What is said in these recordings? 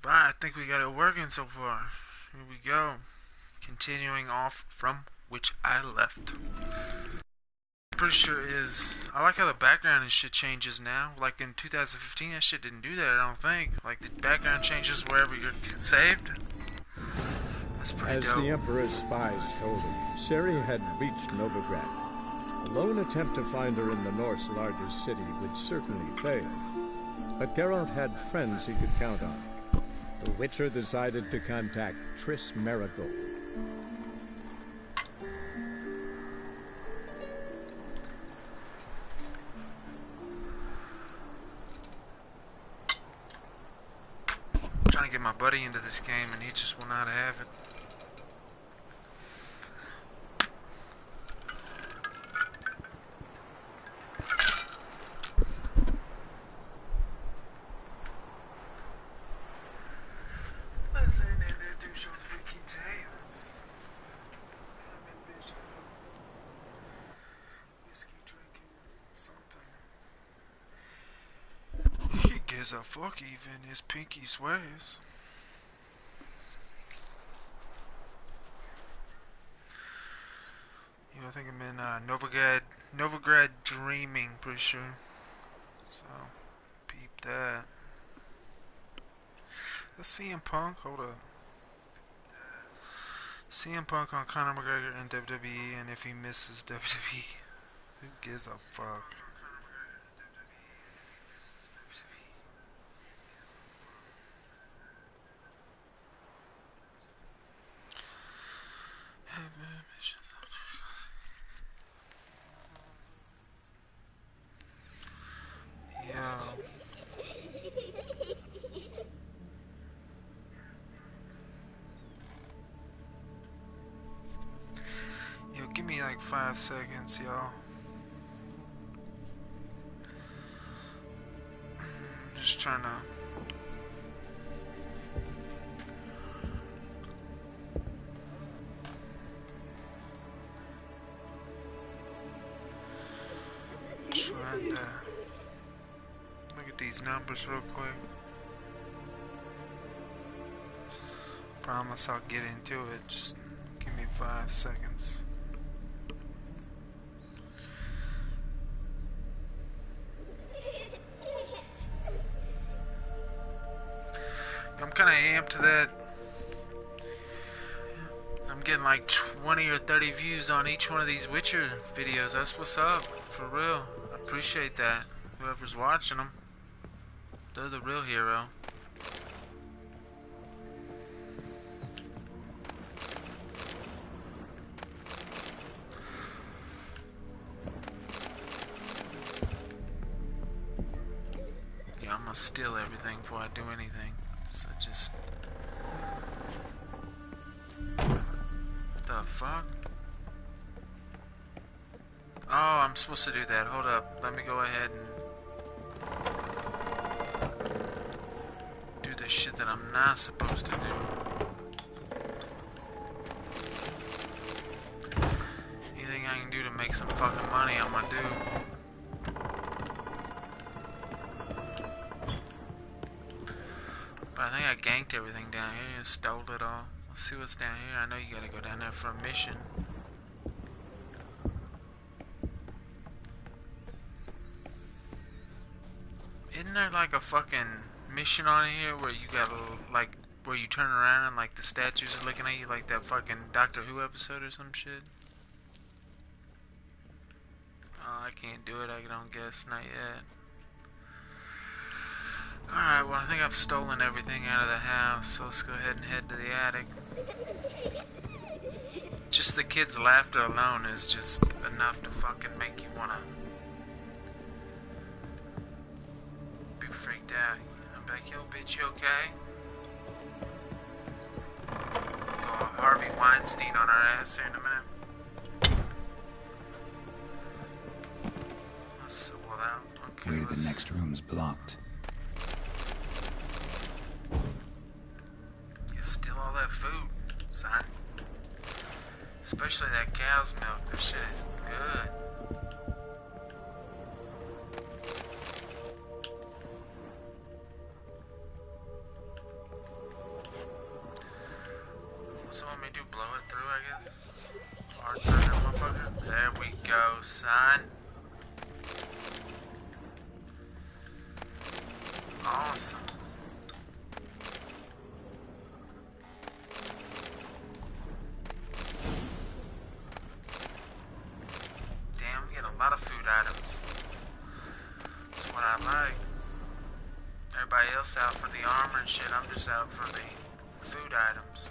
But I think we got it working so far. Here we go. Continuing off from which I left. Pretty sure it is. I like how the background and shit changes now. Like in 2015, that shit didn't do that, I don't think. Like the background changes wherever you're saved. That's pretty dope. As the Emperor's spies told him, Ciri had reached Novigrad. A lone attempt to find her in the North's largest city would certainly fail. But Geralt had friends he could count on. The Witcher decided to contact Triss Merigold. I'm trying to get my buddy into this game and he just will not have it. A fuck even his pinky swears. I think I'm in Novigrad dreaming, pretty sure. So peep that. Let's CM Punk. Hold up. CM Punk on Conor McGregor in WWE, and if he misses WWE, who gives a fuck? Yo, give me like 5 seconds, y'all. Just trying to. Look at these numbers real quick. Promise I'll get into it. Just give me 5 seconds. I'm kind of amped to that. I'm getting like 20 or 30 views on each one of these Witcher videos. That's what's up, for real. I appreciate that. Whoever's watching them, they're the real hero. Yeah, I'm gonna steal everything before I do anything. So just... the fuck? Oh, I'm supposed to do that. Hold up. Let me go ahead and do the shit that I'm not supposed to do. Anything I can do to make some fucking money, I'm gonna do. But I think I ganked everything down here and stole it all. Let's see what's down here. I know you gotta go down there for a mission. Isn't there like a fucking mission on here where you gotta, like, where you turn around and like the statues are looking at you, like that fucking Doctor Who episode or some shit? Oh, I can't do it, I don't guess, not yet. Alright, well I think I've stolen everything out of the house, so let's go ahead and head to the attic. Just the kids' laughter alone is just enough to fucking make you wanna be freaked out. I'm back, yo bitch, you okay? Go Harvey Weinstein on our ass here in a minute. Let's pull out. Okay, Wait, the next room's blocked. Steal all that food, son. Especially that cow's milk. That shit is good. So want me to do blow it through, I guess? Hard side that motherfucker. There we go, son. Awesome. Damn, we get a lot of food items. That's what I like. Everybody else out for the armor and shit. I'm just out for the food items.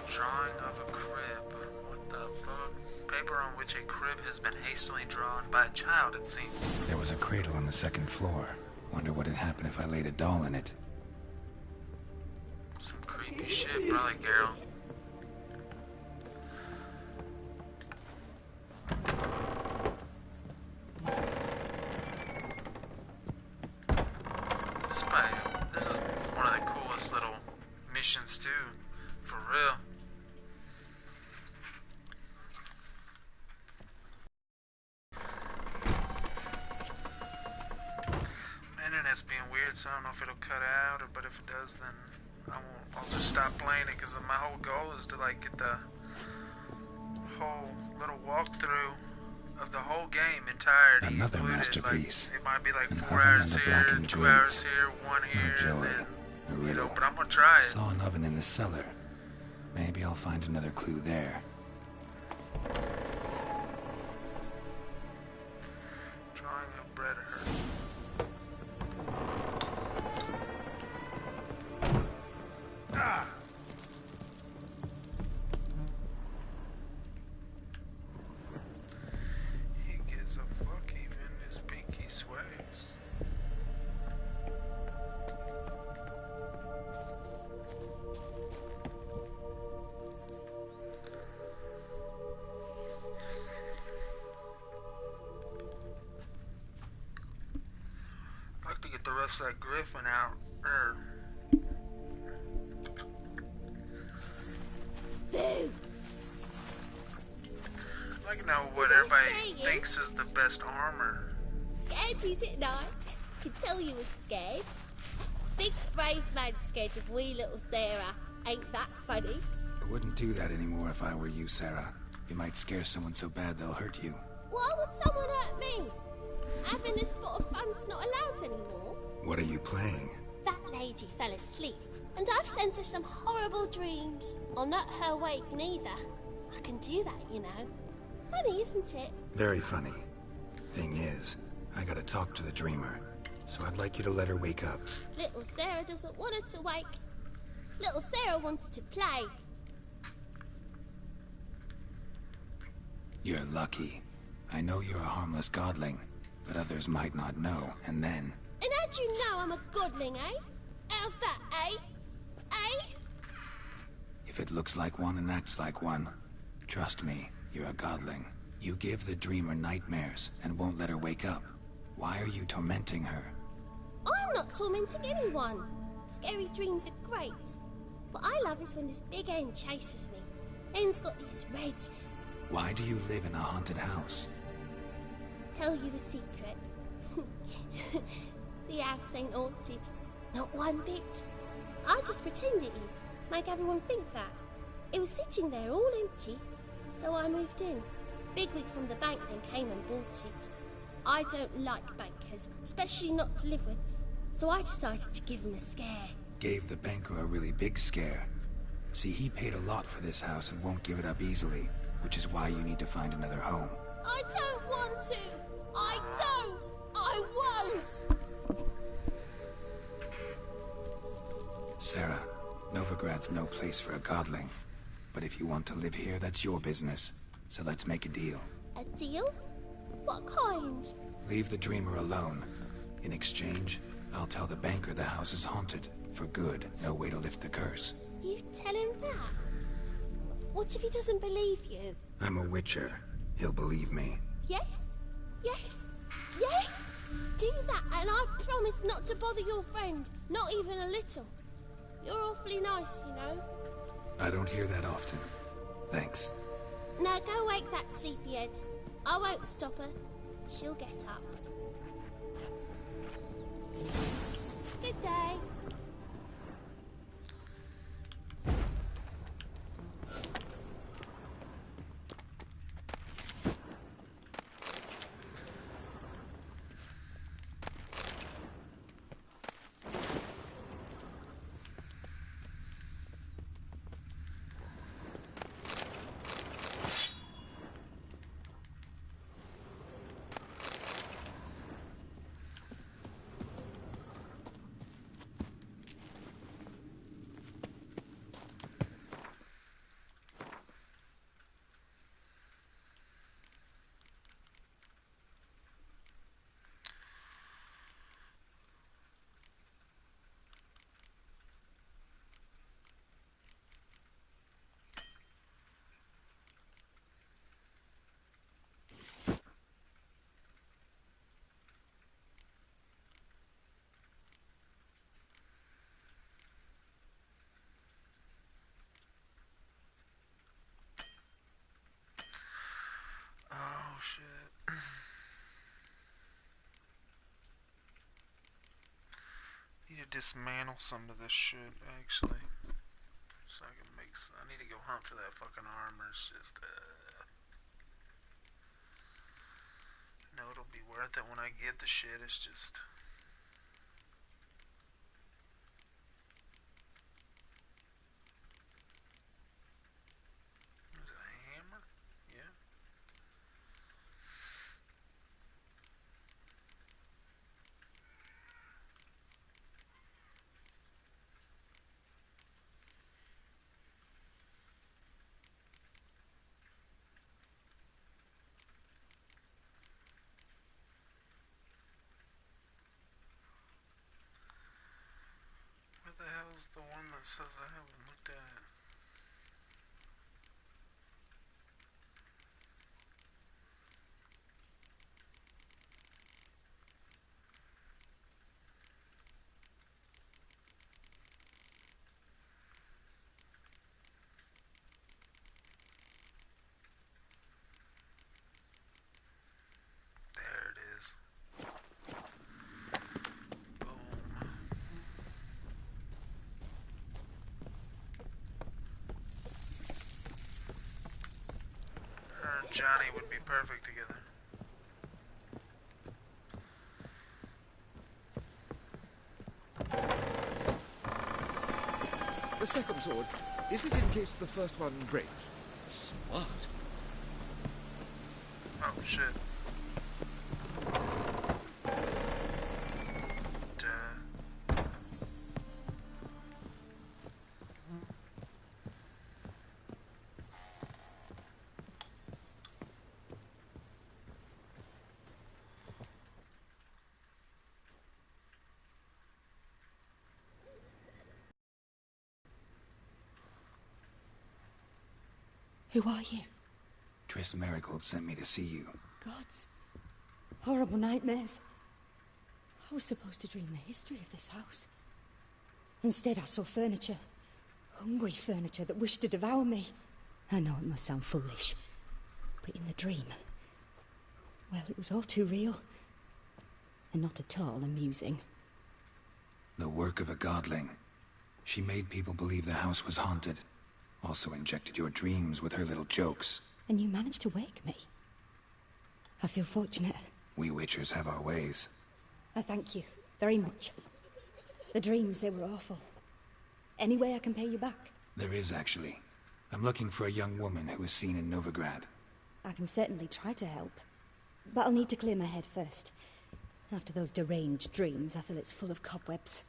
Drawing of a crib. What the fuck? Paper on which a crib has been hastily drawn by a child, it seems. There was a cradle on the second floor. Wonder what had happened if I laid a doll in it. Some creepy shit, probably, Carol. This is one of the coolest little missions, too. For real. Internet's being weird, so I don't know if it'll cut out, but if it does, then I'll just stop playing it, because my whole goal is to like get the whole little walkthrough of the whole game entirety. Another included. masterpiece. Like, it might be like An 4 oven hours and a here, blackened 2 grate. hours here, 1 here, No and joy. then, A you know, riddle. but I'm gonna try it. Saw an oven in the cellar. Maybe I'll find another clue there. Drawing of bread hurt. Ah! He gives a fuck even his pinky sways. I'd like to get the rest of that griffin out. Boo! I'd like to know what Did I everybody scare you? thinks is the best armor. Scared you, didn't I? Could tell you was scared. Big brave man scared of wee little Sarah. Ain't that funny? I wouldn't do that anymore if I were you, Sarah. You might scare someone so bad they'll hurt you. Why would someone hurt me? Having a spot of fun's not allowed anymore. What are you playing? That lady fell asleep, and I've sent her some horrible dreams. I'll not her wake neither. I can do that, you know. Funny, isn't it? Very funny. Thing is, I gotta talk to the dreamer. So I'd like you to let her wake up. Little Sarah doesn't want her to wake. Little Sarah wants to play. You're lucky. I know you're a harmless godling, but others might not know, and then... And how'd you know I'm a godling, eh? How's that, eh? Eh? If it looks like one and acts like one, trust me, you're a godling. You give the dreamer nightmares and won't let her wake up. Why are you tormenting her? I'm not tormenting anyone. Scary dreams are great. What I love is when this big hen chases me. Hen's got these red... Why do you live in a haunted house? Tell you a secret. The house ain't haunted. Not one bit. I just pretend it is. Make everyone think that. It was sitting there all empty. So I moved in. Bigwig from the bank then came and bought it. I don't like bankers, especially not to live with. So I decided to give him a scare. Gave the banker a really big scare. See, he paid a lot for this house and won't give it up easily, which is why you need to find another home. I don't want to! I don't! I won't! Sarah, Novigrad's no place for a godling. But if you want to live here, that's your business. So let's make a deal. A deal? What kind? Leave the dreamer alone. In exchange, I'll tell the banker the house is haunted. For good, no way to lift the curse. You tell him that? What if he doesn't believe you? I'm a witcher. He'll believe me. Yes? Yes? Yes? Do that and I promise not to bother your friend. Not even a little. You're awfully nice, you know. I don't hear that often. Thanks. Now go wake that sleepyhead. I won't stop her. She'll get up. Good day. to dismantle some of this shit, actually. So I can make some. I need to go hunt for that fucking armor. It's just, no, it'll be worth it when I get the shit. It's just. Is it a hammer? Yeah. Where the hell's the one that says I haven't looked at it? There it is. Boom. Her and Johnny would be perfect together. The second sword, is it in case the first one breaks? Smart. Oh shit. Who are you? Triss Marigold sent me to see you. Gods. Horrible nightmares. I was supposed to dream the history of this house. Instead, I saw furniture. Hungry furniture that wished to devour me. I know it must sound foolish, but in the dream, well, it was all too real. And not at all amusing. The work of a godling. She made people believe the house was haunted. Also injected your dreams with her little jokes. And you managed to wake me. I feel fortunate. We Witchers have our ways. I thank you very much. The dreams, they were awful. Any way I can pay you back? There is, actually. I'm looking for a young woman who was seen in Novigrad. I can certainly try to help. But I'll need to clear my head first. After those deranged dreams, I feel it's full of cobwebs.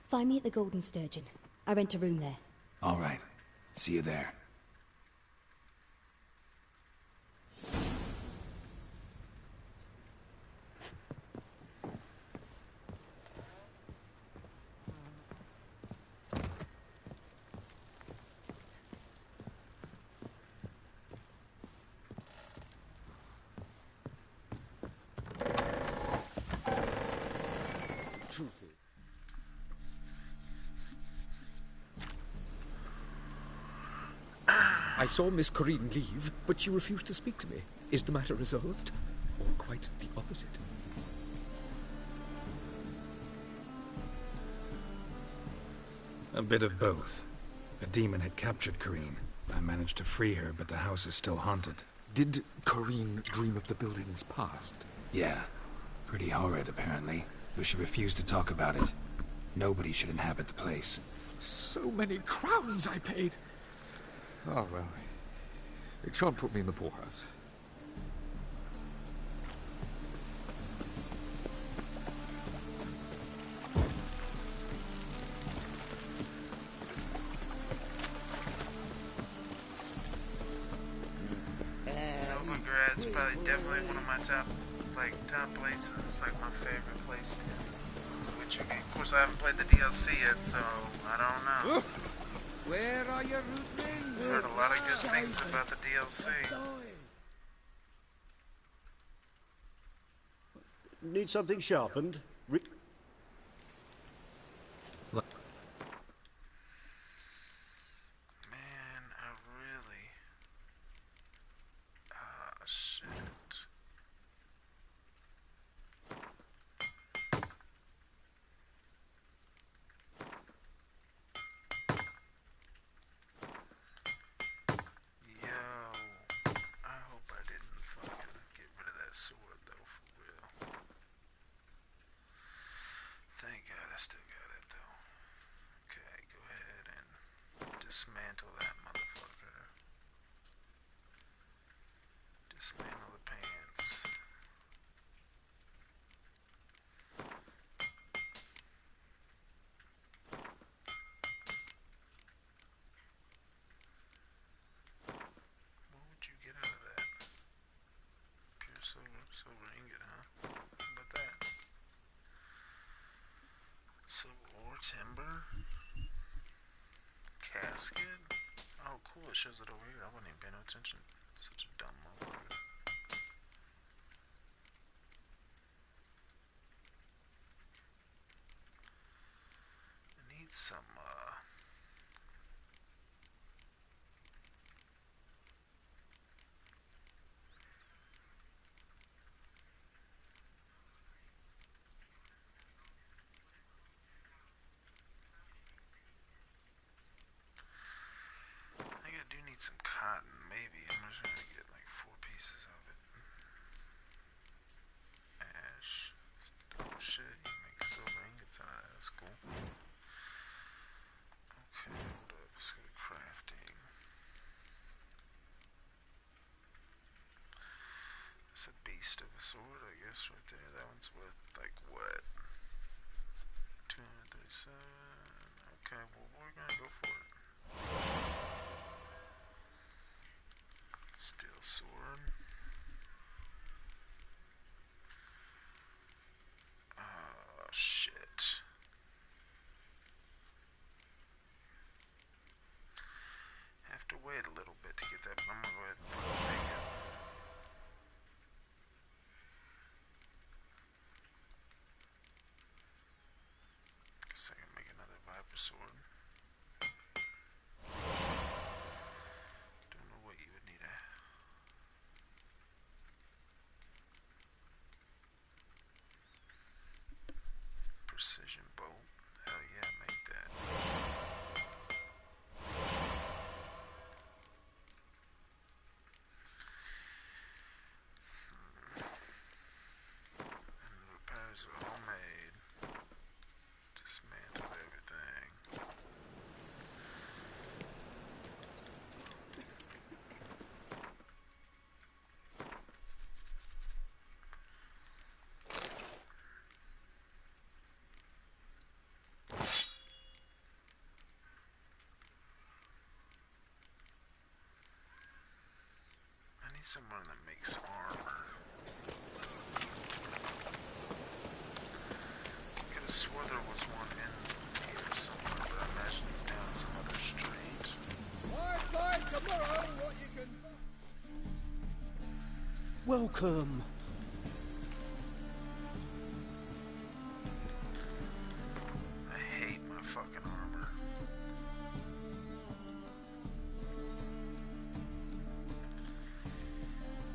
Find me at the Golden Sturgeon. I rent a room there. All right. See you there. Truth is... I saw Miss Corinne leave, but she refused to speak to me. Is the matter resolved? Or quite the opposite? A bit of both. A demon had captured Corinne. I managed to free her, but the house is still haunted. Did Corinne dream of the building's past? Yeah. Pretty horrid, apparently. Though she refused to talk about it. Nobody should inhabit the place. So many crowns I paid! Oh, well. It shan't put me in the poorhouse. Novigrad's probably definitely one of my top places. It's like my favorite place in the Witcher game. Of course, I haven't played the DLC yet, so I don't know. Where are you rooting? I've heard a lot of good things about the DLC. Need something sharpened? Man, I really... Ah, shit. timber. Casket. Oh, cool. It shows it over here. I wasn't even paying no attention. Such a dumb motherfucker. I need some, I think I do need some cotton, maybe. I'm just gonna get like 4 pieces of it. Ash. Oh shit, you make silver ingots out of that. That's cool. Okay, hold up. Let's go to crafting. That's a beast of a sword, I guess, right there. That one's worth, like, what? 237. Okay, well, we're gonna go for it. Steel sword. Oh, shit. Have to wait a little bit to get that, but I'm gonna go ahead and fucking make it. Guess I can make another viper sword. Don't know what you would need a precision bolt. Hell yeah, make that. And the repairs are all made. Dismantle everything. I need someone that makes armor. Could have swore there was one in here somewhere, but I imagine he's down some other street. Find tomorrow what you can. Welcome. I hate my fucking armor.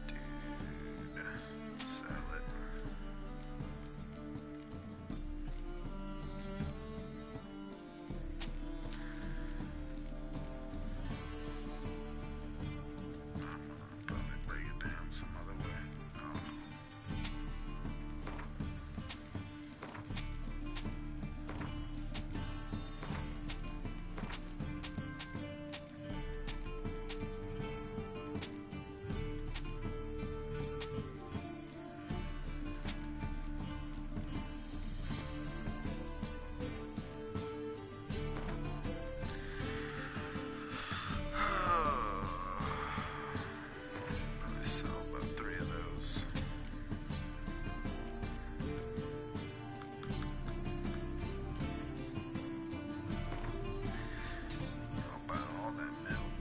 Dude, sell it. I'm gonna probably break it down some other way. Oh. Probably sell about 3 of those. I'll buy all that milk.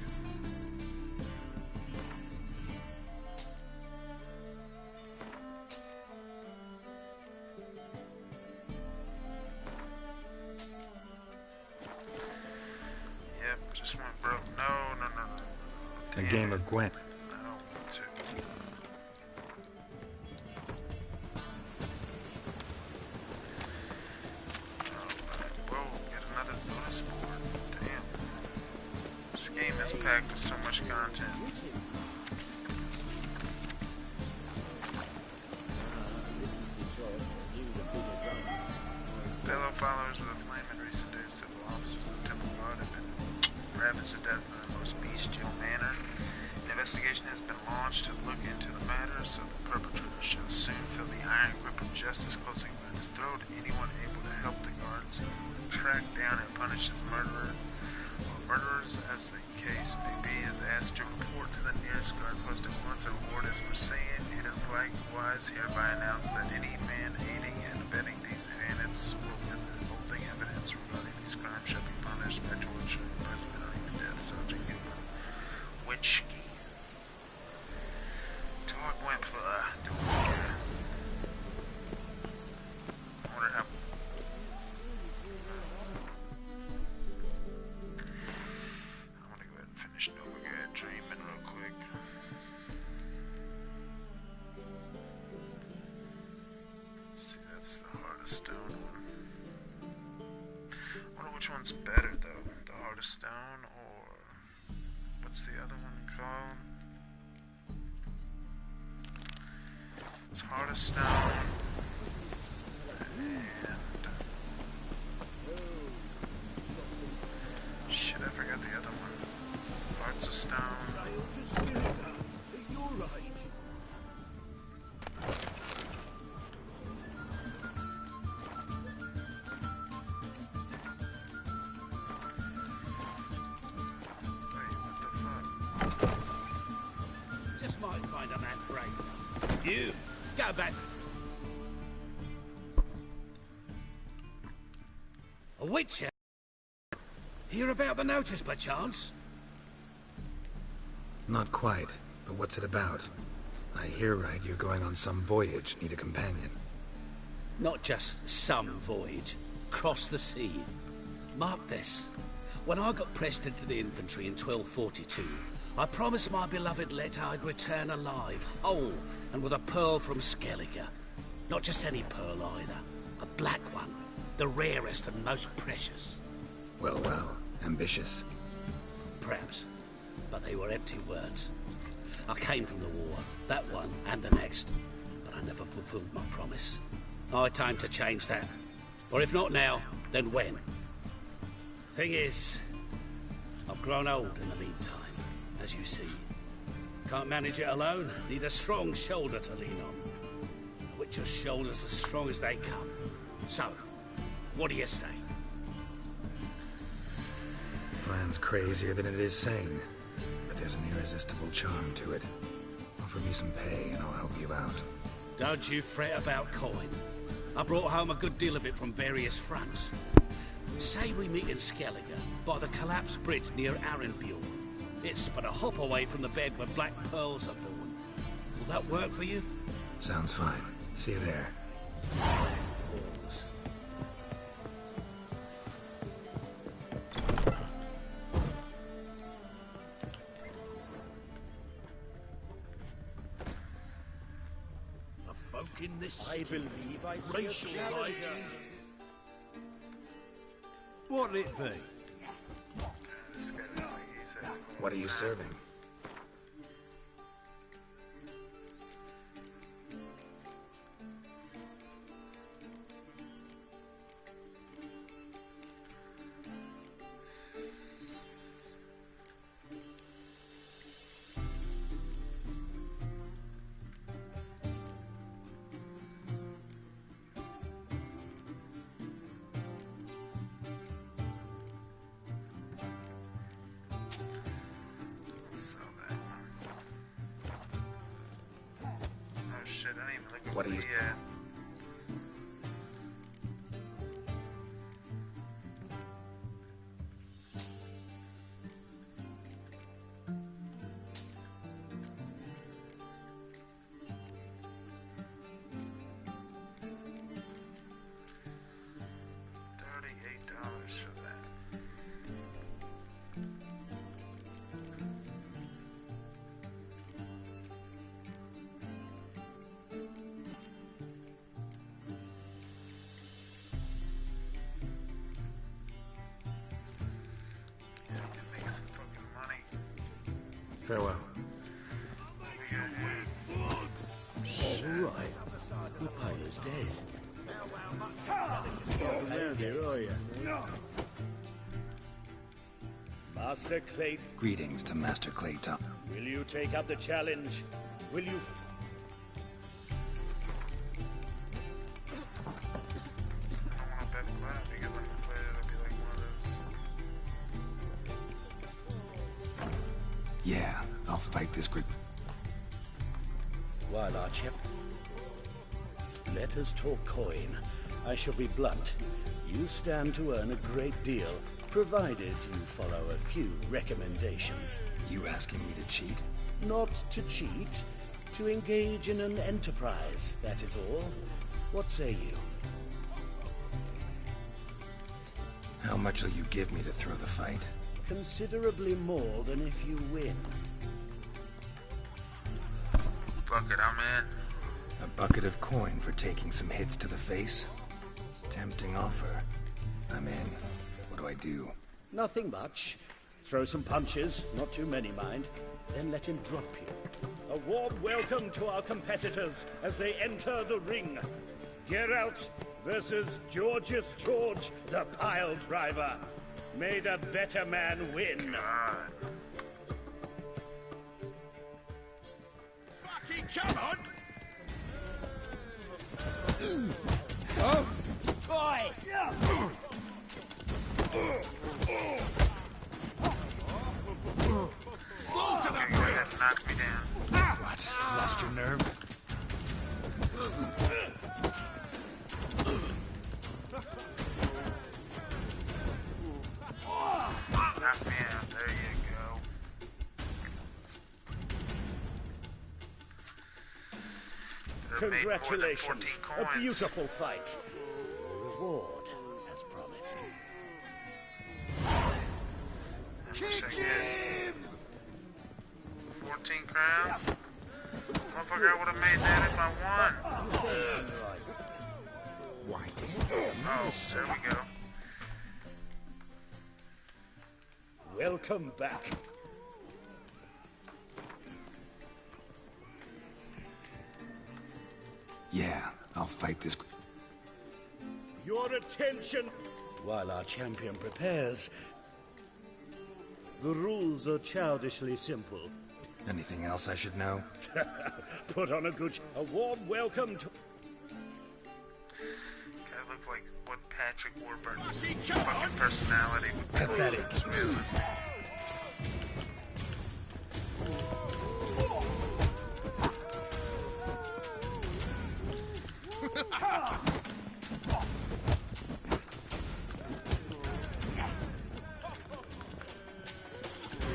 Yep, just went broke. No, no, no, no, no. A Damn game it. of Gwent. I don't want to. Alright, whoa, get another bonus board. Damn. This game is packed with so much content. This is the job for you, the bigger drum. Fellow followers of the Flame, in recent days, civil officers of the Temple Guard have been ravaged to death in the most bestial manner. An investigation has been launched to look into the matter, so the perpetrator shall soon feel the iron grip of justice closing around his throat. Anyone able to help the guards track down and punish his murderer, or murderers, as the case may be, is asked to report to the nearest guard post at once. A reward is foreseen. It is likewise hereby announced that any man aiding and abetting these bandits will be holding evidence regarding stone one. I wonder which one's better though. The Heart of Stone or what's the other one called? It's Heart of Stone and shit, I forgot the other one. Hearts of Stone. You're right. Just might find a man brave enough. You, go back. A witch? Hear about the notice by chance? Not quite, but what's it about? I hear right, you're going on some voyage, need a companion. Not just some voyage. Cross the sea. Mark this. When I got pressed into the infantry in 1242, I promised my beloved Let I'd return alive, whole, and with a pearl from Skellige. Not just any pearl either. A black one. The rarest and most precious. Well, well, ambitious. Perhaps. But they were empty words. I came from the war, that one and the next, but I never fulfilled my promise. High time to change that. Or if not now, then when? Thing is, I've grown old in the meantime, as you see. Can't manage it alone, need a strong shoulder to lean on. A witcher's shoulders as strong as they come. So, what do you say? Plan's crazier than it is sane, but there's an irresistible charm to it. Offer me some pay and I'll help you out. Don't you fret about coin. I brought home a good deal of it from various fronts. Say we meet in Skellige, by the collapsed bridge near Arenbjorn. It's but a hop away from the bed where black pearls are born. Will that work for you? Sounds fine. See you there. Pause. The folk in this city, I believe racial writings. What'll it be? What are you serving? What are you... $38 for that. Farewell. All right. The pilot's dead. Around here, are you? Master Clayton, Greetings to Master Clayton. will you take up the challenge? Will you... I don't want to bet the cloud because I'm afraid it'll be like one of those. Yeah, I'll fight this group. While our chip... Let us talk coin. I shall be blunt. You stand to earn a great deal, provided you follow a few recommendations. You asking me to cheat? Not to cheat, to engage in an enterprise, that is all. What say you? How much will you give me to throw the fight? Considerably more than if you win. Fuck it, I'm in. A bucket of coin for taking some hits to the face? Tempting offer. I'm in. What do I do? Nothing much. Throw some punches, not too many, mind, then let him drop you. A warm welcome to our competitors as they enter the ring. Geralt versus Georgius George, the pile driver. May the better man win. Fucking come on! Oh! Boy! Slaughter them! Go ahead and knock me down. What? Lost your nerve? Knock me out. There you go. Could have made more than Congratulations. 14 A coins. beautiful fight. Your reward, as promised. Kick him! 14 crowns? Motherfucker, I would have made that if I won. Why did? Oh, there we go. Welcome back. Yeah, I'll fight this. Your attention! While our champion prepares, the rules are childishly simple. Anything else I should know? Put on a good... A warm welcome to... Kind of look like what Patrick Warburton's fucking personality would be. Pathetic. It's realistic.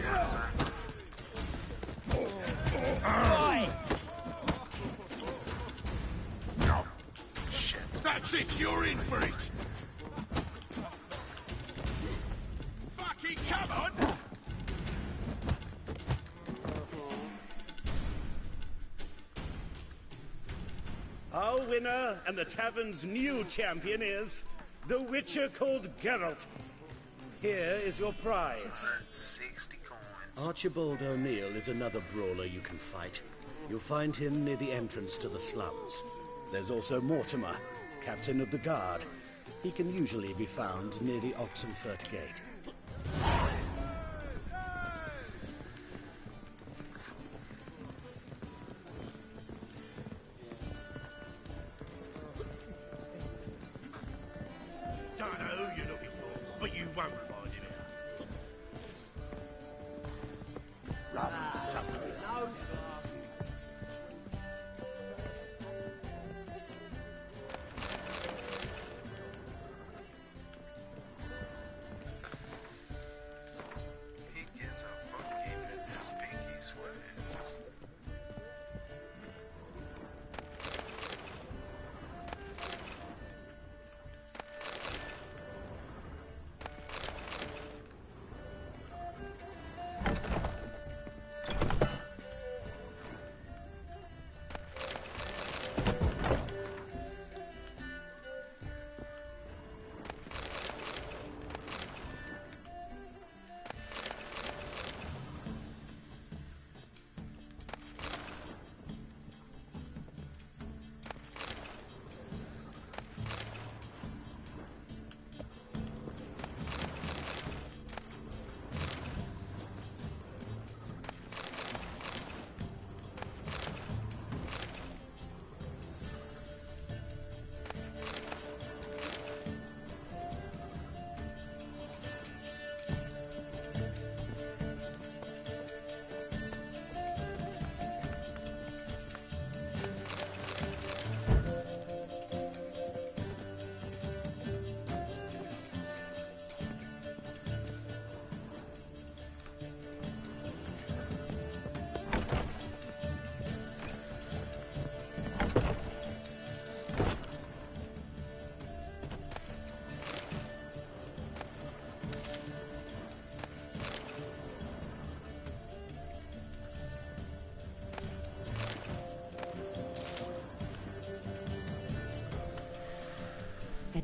Yeah, son. Shit. That's it, you're in for it! Fucking come on! Our winner and the tavern's new champion is the Witcher called Geralt. Here is your prize. 60 coins. Archibald O'Neill is another brawler you can fight. You'll find him near the entrance to the slums. There's also Mortimer, captain of the guard. He can usually be found near the Oxenfurt Gate. Don't know who you're looking for, but you won't find him here. Rum sucker.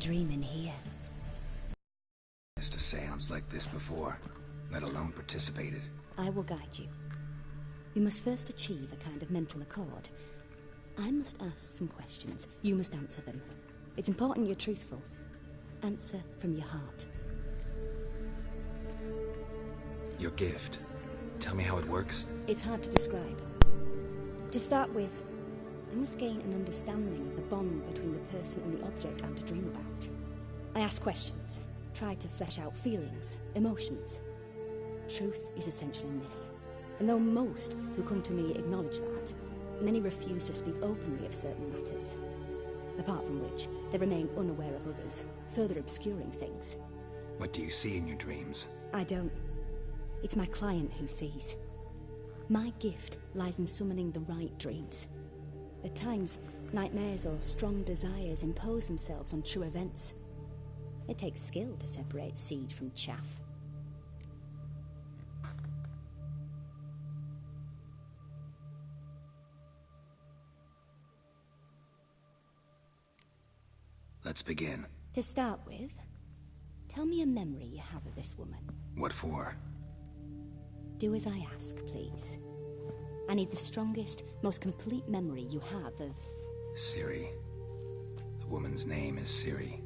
dream in here. It's a seance like this before, let alone participated. I will guide you. You must first achieve a kind of mental accord. I must ask some questions. You must answer them. It's important you're truthful. Answer from your heart. Your gift. Tell me how it works. It's hard to describe. To start with, I must gain an understanding of the bond between the person and the object I'm to dream about. I ask questions, try to flesh out feelings, emotions. Truth is essential in this. And though most who come to me acknowledge that, many refuse to speak openly of certain matters. Apart from which, they remain unaware of others, further obscuring things. What do you see in your dreams? I don't. It's my client who sees. My gift lies in summoning the right dreams. At times, nightmares or strong desires impose themselves on true events. It takes skill to separate seed from chaff. Let's begin. To start with, tell me a memory you have of this woman. What for? Do as I ask, please. I need the strongest, most complete memory you have of... Ciri. The woman's name is Ciri.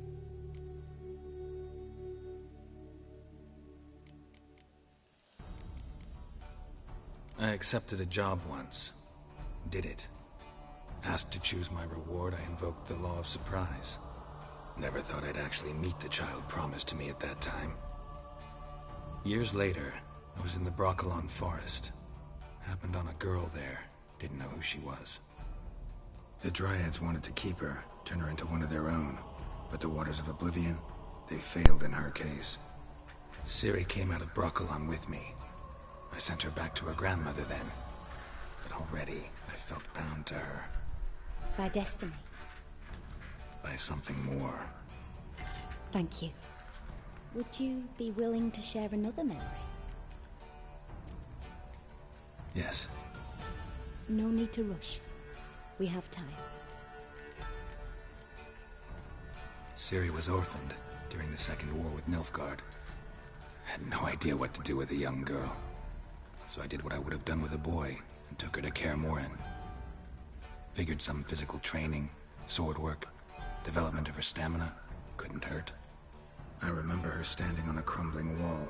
I accepted a job once. Did it. Asked to choose my reward, I invoked the law of surprise. Never thought I'd actually meet the child promised to me at that time. Years later, I was in the Broccolon forest. Happened on a girl there. Didn't know who she was. The Dryads wanted to keep her, turn her into one of their own. But the Waters of Oblivion, they failed in her case. Ciri came out of Broccolon with me. I sent her back to her grandmother then. But already, I felt bound to her. By destiny. By something more. Thank you. Would you be willing to share another memory? Yes. No need to rush. We have time. Ciri was orphaned during the Second War with Nilfgaard. Had no idea what to do with a young girl. So I did what I would have done with a boy and took her to Kaer Morhen. Figured some physical training, sword work, development of her stamina couldn't hurt. I remember her standing on a crumbling wall.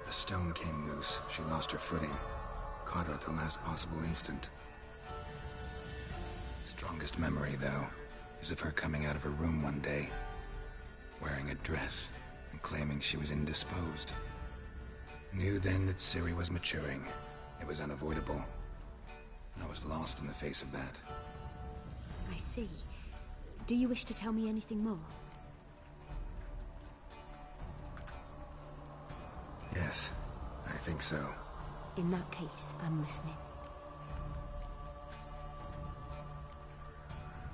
A stone came loose. She lost her footing. Caught her at the last possible instant. Strongest memory, though, is of her coming out of her room one day, wearing a dress and claiming she was indisposed. Knew then that Ciri was maturing. It was unavoidable. I was lost in the face of that. I see. Do you wish to tell me anything more? Yes, I think so. In that case, I'm listening.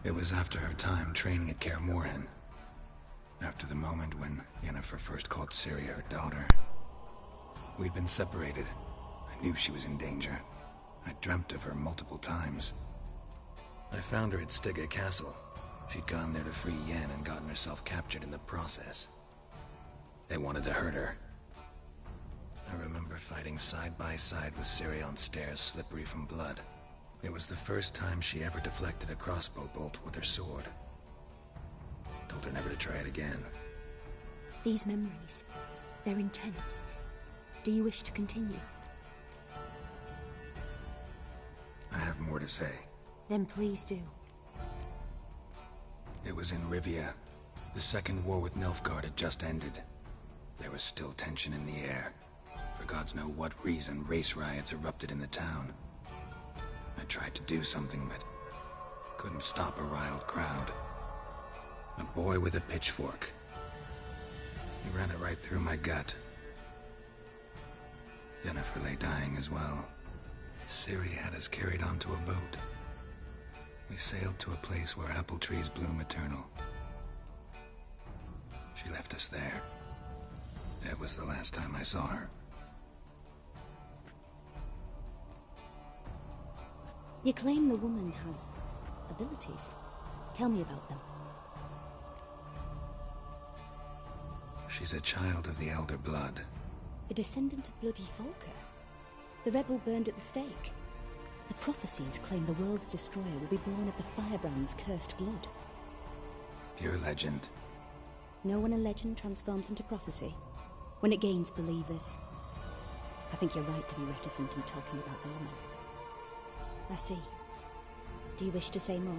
It was after her time training at Kaer Morhen. After the moment when Yennefer first called Ciri her daughter. We'd been separated. I knew she was in danger. I dreamt of her multiple times. I found her at Stygga Castle. She'd gone there to free Yen and gotten herself captured in the process. They wanted to hurt her. I remember fighting side by side with Ciri on stairs slippery from blood. It was the first time she ever deflected a crossbow bolt with her sword. Told her never to try it again. These memories, they're intense. Do you wish to continue? I have more to say. Then please do. It was in Rivia. The Second War with Nilfgaard had just ended. There was still tension in the air. For gods know what reason, race riots erupted in the town. I tried to do something, but couldn't stop a riled crowd. A boy with a pitchfork. He ran it right through my gut. Yennefer lay dying as well. Ciri had us carried onto a boat. We sailed to a place where apple trees bloom eternal. She left us there. That was the last time I saw her. You claim the woman has abilities. Tell me about them. She's a child of the Elder Blood. A descendant of bloody Volker. The rebel burned at the stake. The prophecies claim the world's destroyer will be born of the Firebrand's cursed blood. Pure legend. Know when a legend transforms into prophecy? When it gains believers. I think you're right to be reticent in talking about the woman. I see. Do you wish to say more?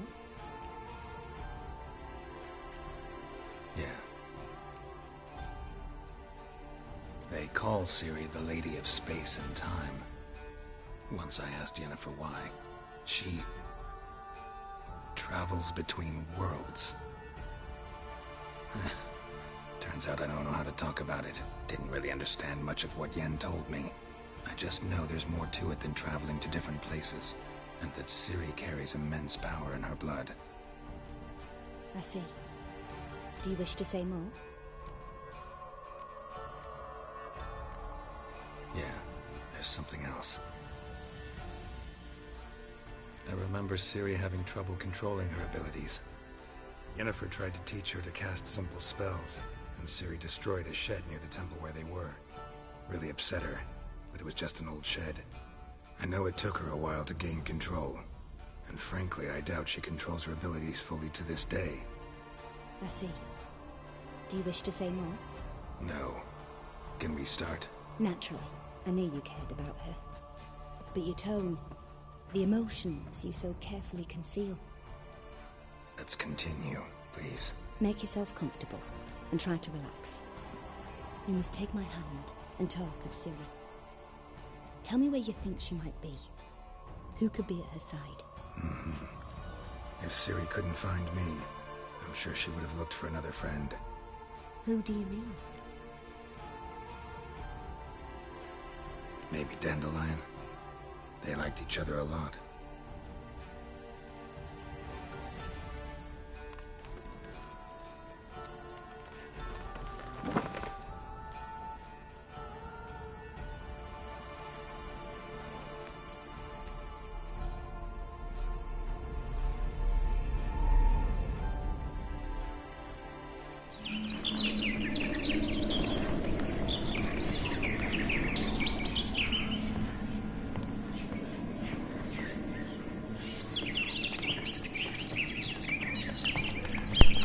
Yeah. They call Ciri the Lady of Space and Time. Once I asked Yennefer why. She travels between worlds. Turns out I don't know how to talk about it. Didn't really understand much of what Yen told me. I just know there's more to it than traveling to different places, and that Ciri carries immense power in her blood. I see. Do you wish to say more? Yeah, there's something else. I remember Ciri having trouble controlling her abilities. Yennefer tried to teach her to cast simple spells, and Ciri destroyed a shed near the temple where they were. Really upset her, but it was just an old shed. I know it took her a while to gain control, and frankly, I doubt she controls her abilities fully to this day. I see. Do you wish to say more? No. Can we start? Naturally. I knew you cared about her. But your tone, the emotions you so carefully conceal. Let's continue, please. Make yourself comfortable, and try to relax. You must take my hand and talk of Ciri. Tell me where you think she might be. Who could be at her side? If Ciri couldn't find me, I'm sure she would have looked for another friend. Who do you mean? Maybe Dandelion. They liked each other a lot.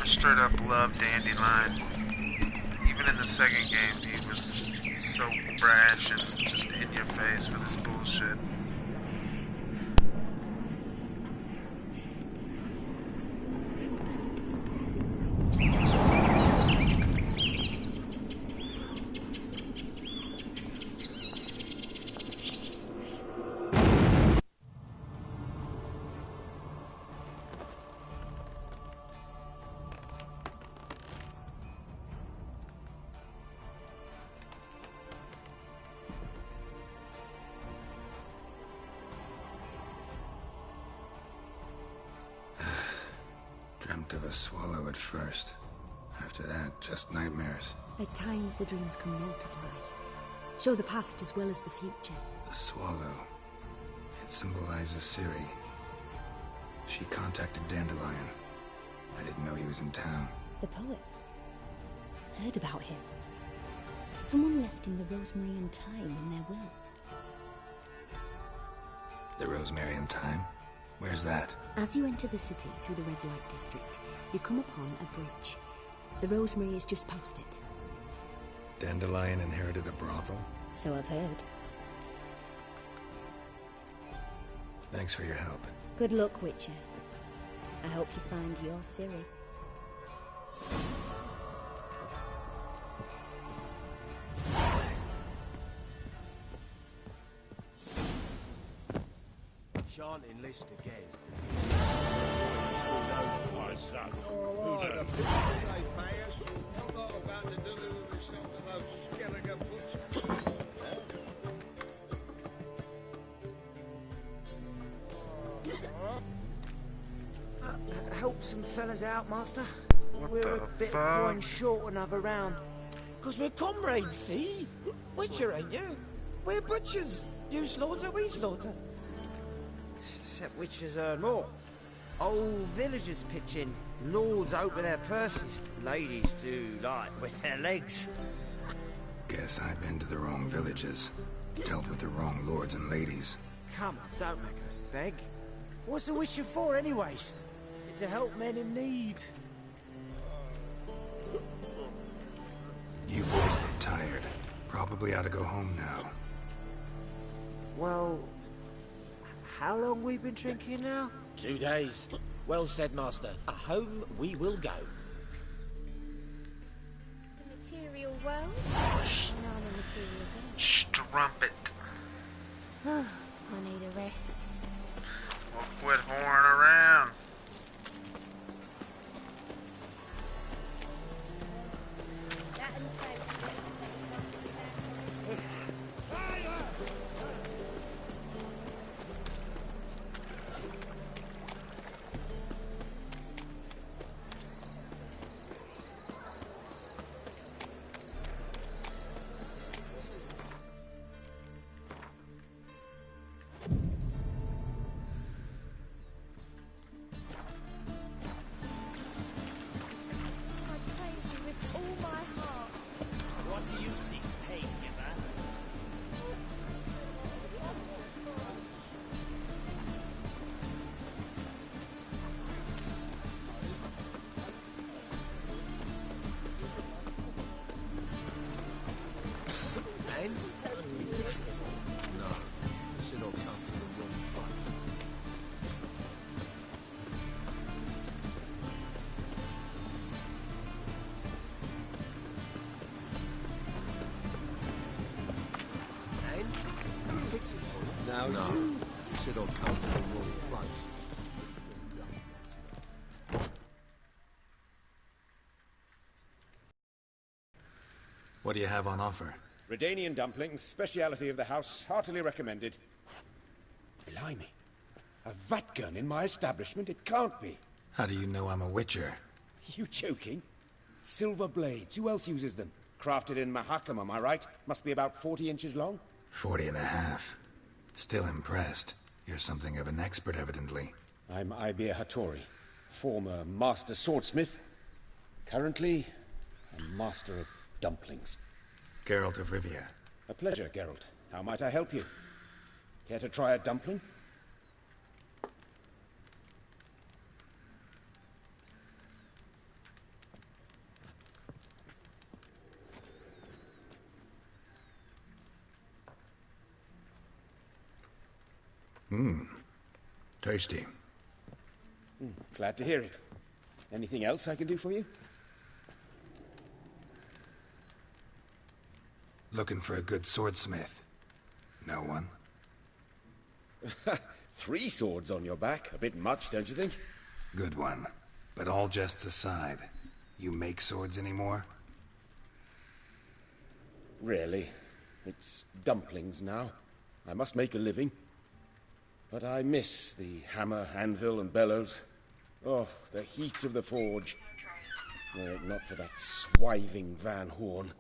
Straight up love Dandelion. Even in the second game, he was so brash and just in your face with his bullshit. Dreamt of a swallow at first. After that, just nightmares. At times the dreams can multiply. Show the past as well as the future. The swallow. It symbolizes Ciri. She contacted Dandelion. I didn't know he was in town. The poet. Heard about him. Someone left him the rosemary and thyme in their will. The Rosemary and Thyme? Where's that? As you enter the city through the red light district, you come upon a bridge. The rosemary is just past it. Dandelion inherited a brothel? So I've heard. Thanks for your help. Good luck, Witcher. I hope you find your Ciri. Shan't enlist again. Help some fellas out, Master. What We're the a bit fuck? poor and short another round. 'Cause we're comrades, see? Witcher, ain't you? We're butchers. You slaughter, we slaughter. Except Witchers earn more. Old villagers pitch in. Lords open their purses. Ladies do, like, with their legs. Guess I've been to the wrong villages. Dealt with the wrong lords and ladies. Come on, don't make us beg. What's the wishing for, anyways? It's to help men in need. You boys look tired. Probably ought to go home now. Well, how long we been drinking now? 2 days. Well said, Master. Home we will go. The material world? Not the material world. Strumpet. I need a rest. We'll quit whoring around. That and so. Now you should all come to the wrong place. What do you have on offer? Redanian dumplings, speciality of the house, heartily recommended. Blimey. A vatgun in my establishment? It can't be. How do you know I'm a witcher? You joking? Silver blades. Who else uses them? Crafted in Mahakam, am I right? Must be about 40 inches long? 40 and a half. Still impressed. You're something of an expert, evidently. I'm Ibir Hattori, former master swordsmith. Currently, a master of dumplings. Geralt of Rivia. A pleasure, Geralt. How might I help you? Care to try a dumpling? Tasty. Glad to hear it. Anything else I can do for you? Looking for a good swordsmith. No one? 3 swords on your back. A bit much, don't you think? Good one. But all jests aside, you make swords anymore? Really. It's dumplings now. I must make a living. But I miss the hammer, anvil, and bellows. Oh, the heat of the forge. Were it not for that swiving Van Horn.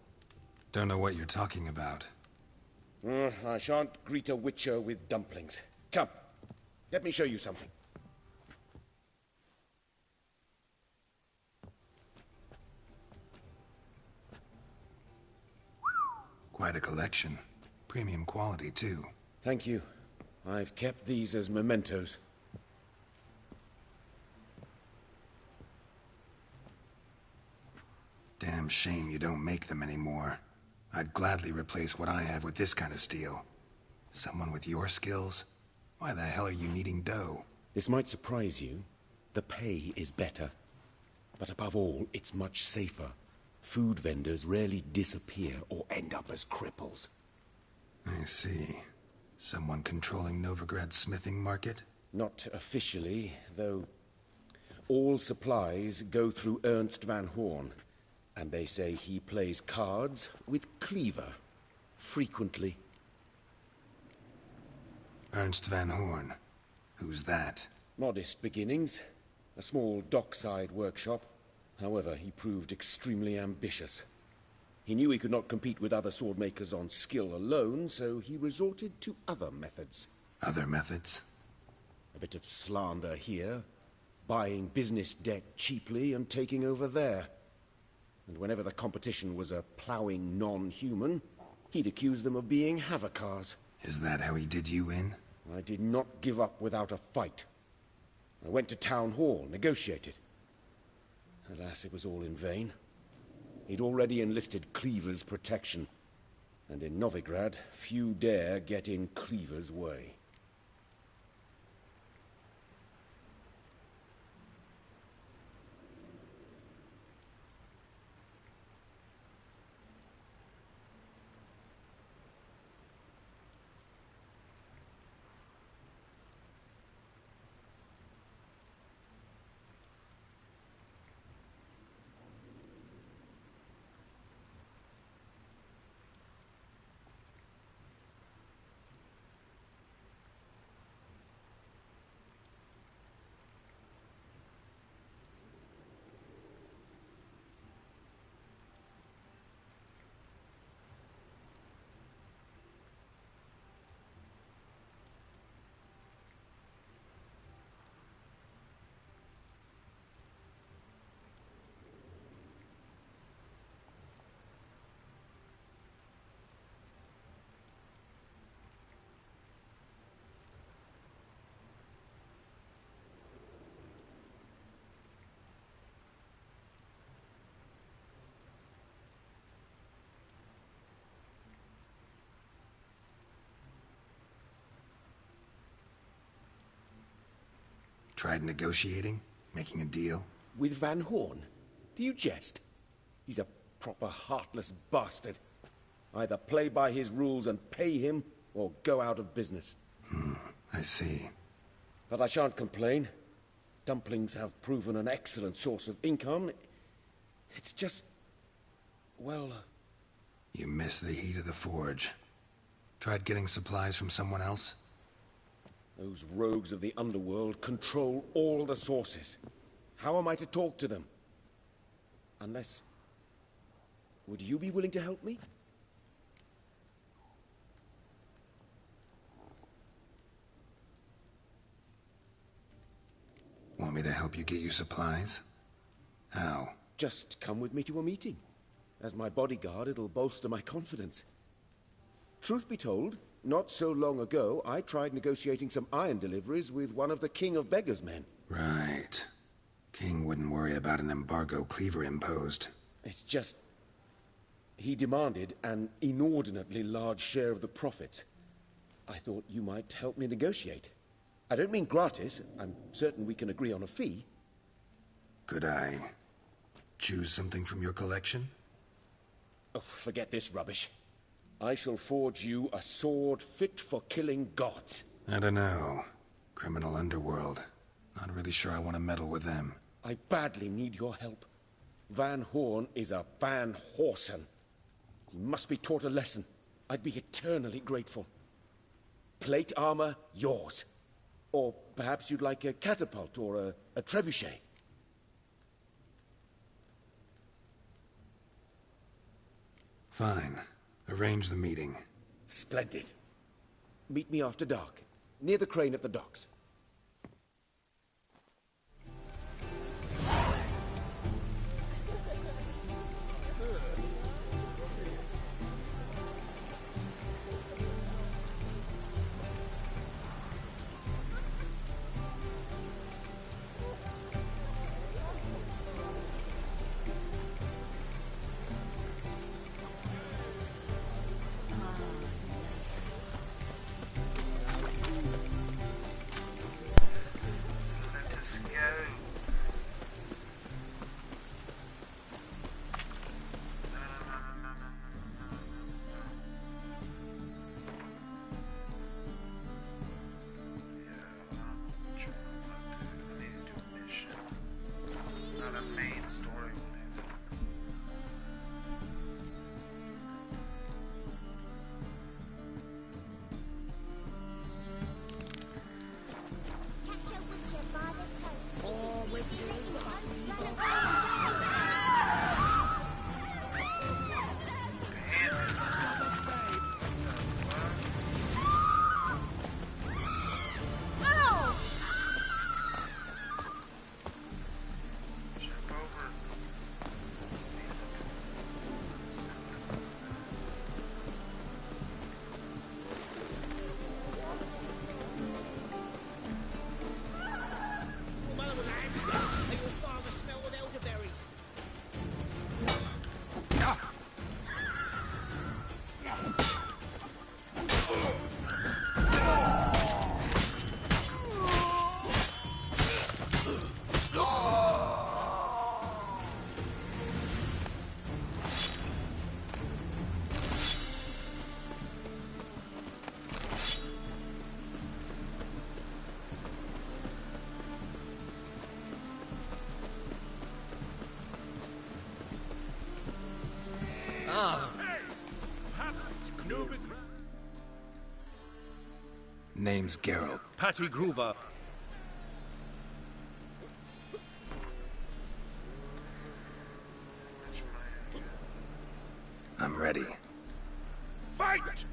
Don't know what you're talking about. I shan't greet a witcher with dumplings. Come, let me show you something. Quite a collection. Premium quality, too. Thank you. I've kept these as mementos. Damn shame you don't make them anymore. I'd gladly replace what I have with this kind of steel. Someone with your skills? Why the hell are you needing dough? This might surprise you. The pay is better. But above all, it's much safer. Food vendors rarely disappear or end up as cripples. I see. Someone controlling Novigrad's smithing market? Not officially, though all supplies go through Ernst Van Horn. And they say he plays cards with Cleaver. Frequently. Ernst Van Horn. Who's that? Modest beginnings. A small dockside workshop. However, he proved extremely ambitious. He knew he could not compete with other swordmakers on skill alone, so he resorted to other methods. Other methods? A bit of slander here, buying business debt cheaply and taking over there. And whenever the competition was a ploughing non-human, he'd accuse them of being Havakars. Is that how he did you in? I did not give up without a fight. I went to town hall, negotiated. Alas, it was all in vain. He'd already enlisted Cleaver's protection, and in Novigrad, few dare get in Cleaver's way. Tried negotiating? Making a deal? With Van Horn? Do you jest? He's a proper heartless bastard. Either play by his rules and pay him, or go out of business. I see. But I shan't complain. Dumplings have proven an excellent source of income. It's just... well... You miss the heat of the forge. Tried getting supplies from someone else? Those rogues of the underworld control all the sources. How am I to talk to them? Unless... would you be willing to help me? Want me to help you get you supplies? How? Just come with me to a meeting. As my bodyguard, it'll bolster my confidence. Truth be told, not so long ago, I tried negotiating some iron deliveries with one of the King of Beggars' men. Right. King wouldn't worry about an embargo Cleaver imposed. It's just... he demanded an inordinately large share of the profits. I thought you might help me negotiate. I don't mean gratis. I'm certain we can agree on a fee. Could I choose something from your collection? Oh, forget this rubbish. I shall forge you a sword fit for killing gods. I don't know. Criminal underworld. Not really sure I want to meddle with them. I badly need your help. Van Horn is a Van Horsen. He must be taught a lesson. I'd be eternally grateful. Plate armor, yours. Or perhaps you'd like a catapult or a trebuchet. Fine. Arrange the meeting. Splendid. Meet me after dark, near the crane at the docks. Name's Geralt. Patty Gruber. I'm ready. Fight!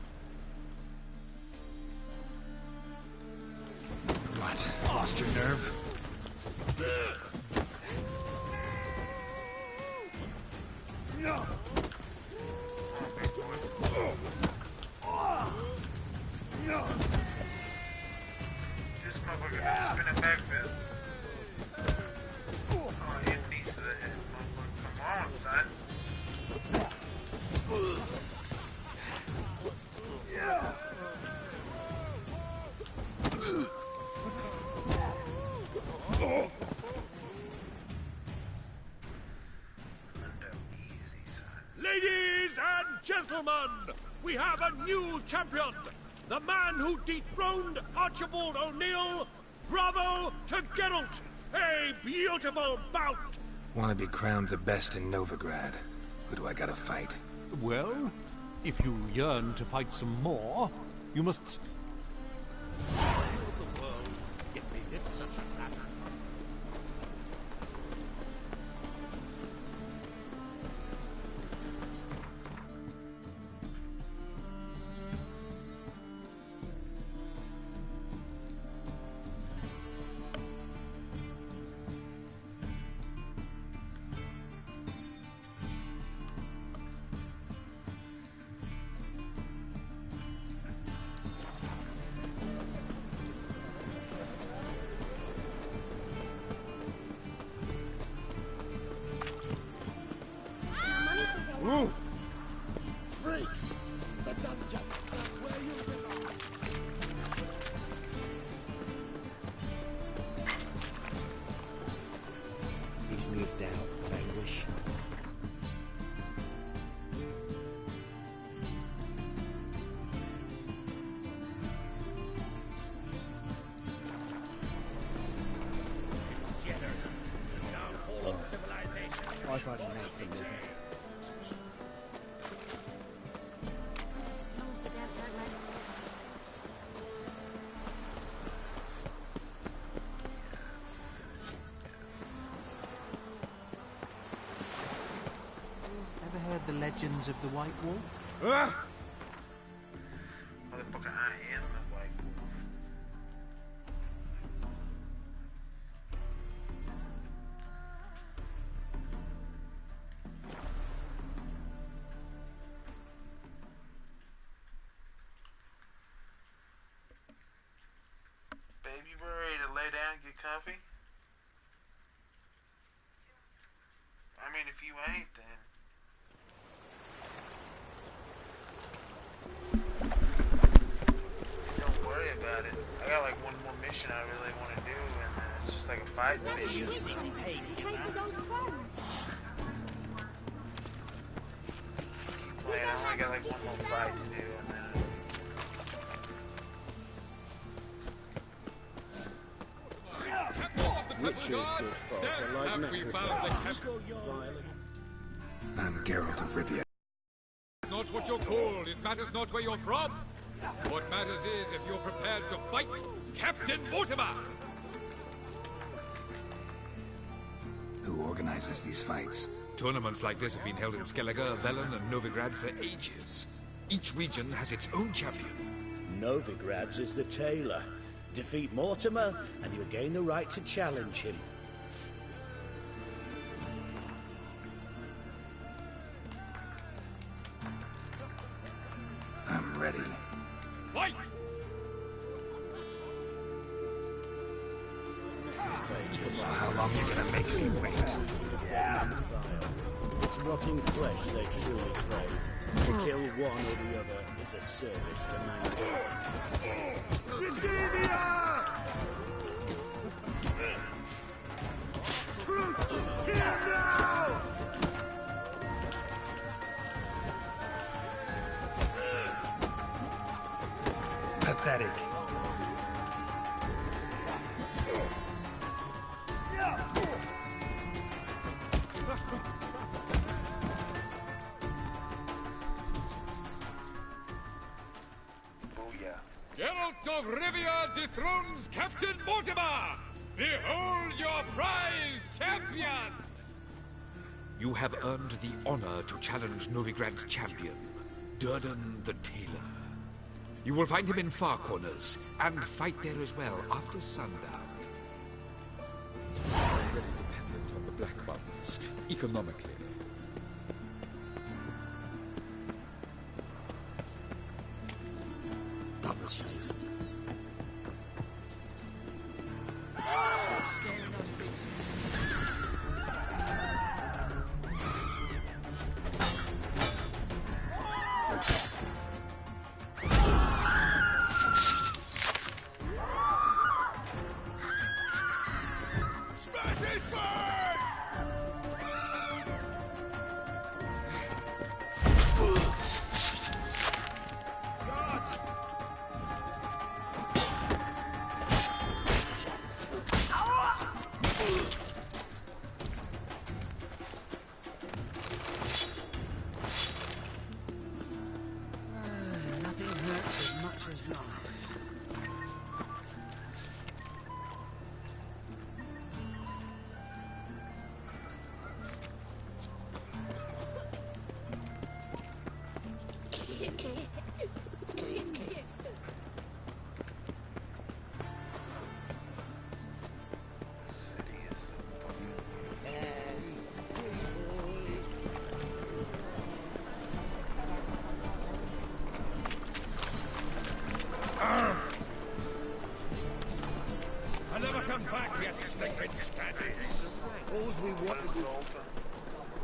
What? Lost your nerve? No! No! This motherfucker is spinning back fist. Oh, hit knees to the head, motherfucker. Come on, son. Ladies and gentlemen, we have a new champion. The man who dethroned Archibald O'Neill. Bravo to Geralt. A beautiful bout. Want to be crowned the best in Novigrad. Who do I gotta fight? Well, if you yearn to fight some more, you must... The world, yet they live such a matter. Ooh. Freak! The dungeon! That's where you belong! He's moved out of anguish. The downfall of civilization. I've had enough of living. Ever heard the legends of the White Wolf? Motherfucker, I am the White Wolf. Baby, you ready to lay down and get comfy? I mean, if you ain't, then... Don't worry about it. I got like one more mission I really want to do, and then it's just like a fight mission. So. Traces old clones. Keep playing. I only got like one more fight to do, and then. Witches, good folk, are like necrophilies. I'm Geralt of Rivia. Not what you're called, it matters not where you're from. What matters is if you're prepared to fight Captain Mortimer! Who organizes these fights? Tournaments like this have been held in Skellige, Velen, and Novigrad for ages. Each region has its own champion. Novigrad's is the tailor. Defeat Mortimer, and you'll gain the right to challenge him. I'm ready. Fight! So how long you gonna make me wait? It's rotting flesh they truly crave. To kill one or the other is a service to mankind. Virginia! Troops, here now! Pathetic. Geralt of Rivia dethrones Captain Mortimer! Behold your prize champion! You have earned the honor to challenge Novigrad's champion, Durden the Tailor. You will find him in Far Corners, and fight there as well after sundown. Already dependent on the Black Ones, economically. Double shows. Scaring those beasts.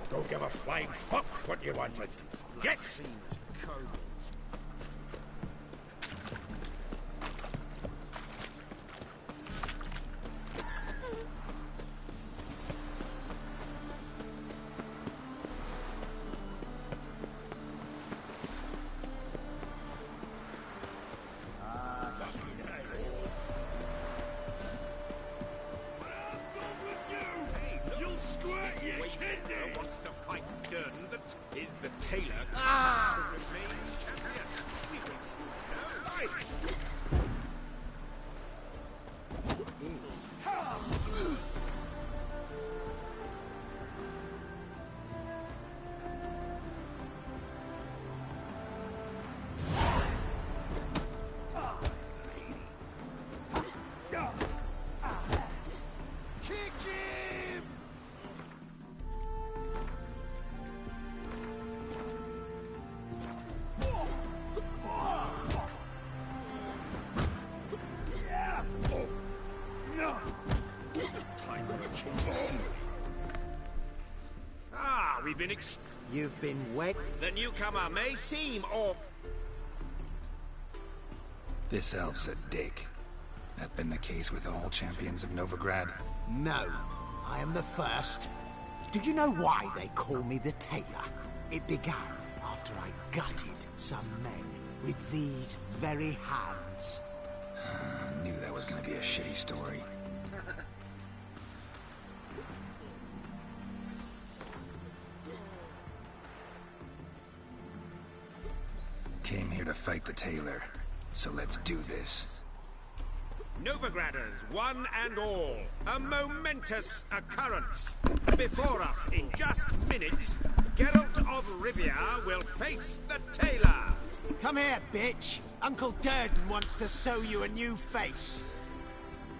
Don't give a flying fuck what you wanted. Get! Wants to fight Durden is the tailor to remain champion. We will see. We've been You've been wed? The newcomer may seem or... This elf's a dick. That been the case with all champions of Novigrad? No, I am the first. Do you know why they call me the Tailor? It began after I gutted some men with these very hands. Knew that was gonna be a shitty story. Came here to fight the Tailor, so let's do this. Novigraders, one and all, a momentous occurrence. Before us, in just minutes, Geralt of Rivia will face the Tailor. Come here, bitch. Uncle Durden wants to sew you a new face.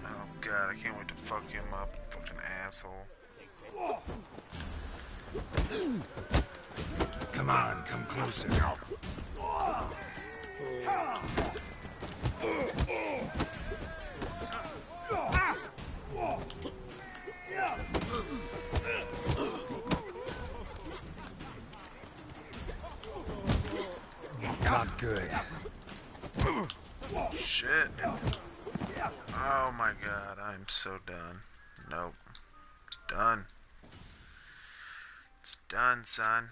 Oh god, I can't wait to fuck him up, fucking asshole. Come on, come closer. Not good. Shit. Oh my god, I'm so done. Nope. It's done. It's done, son.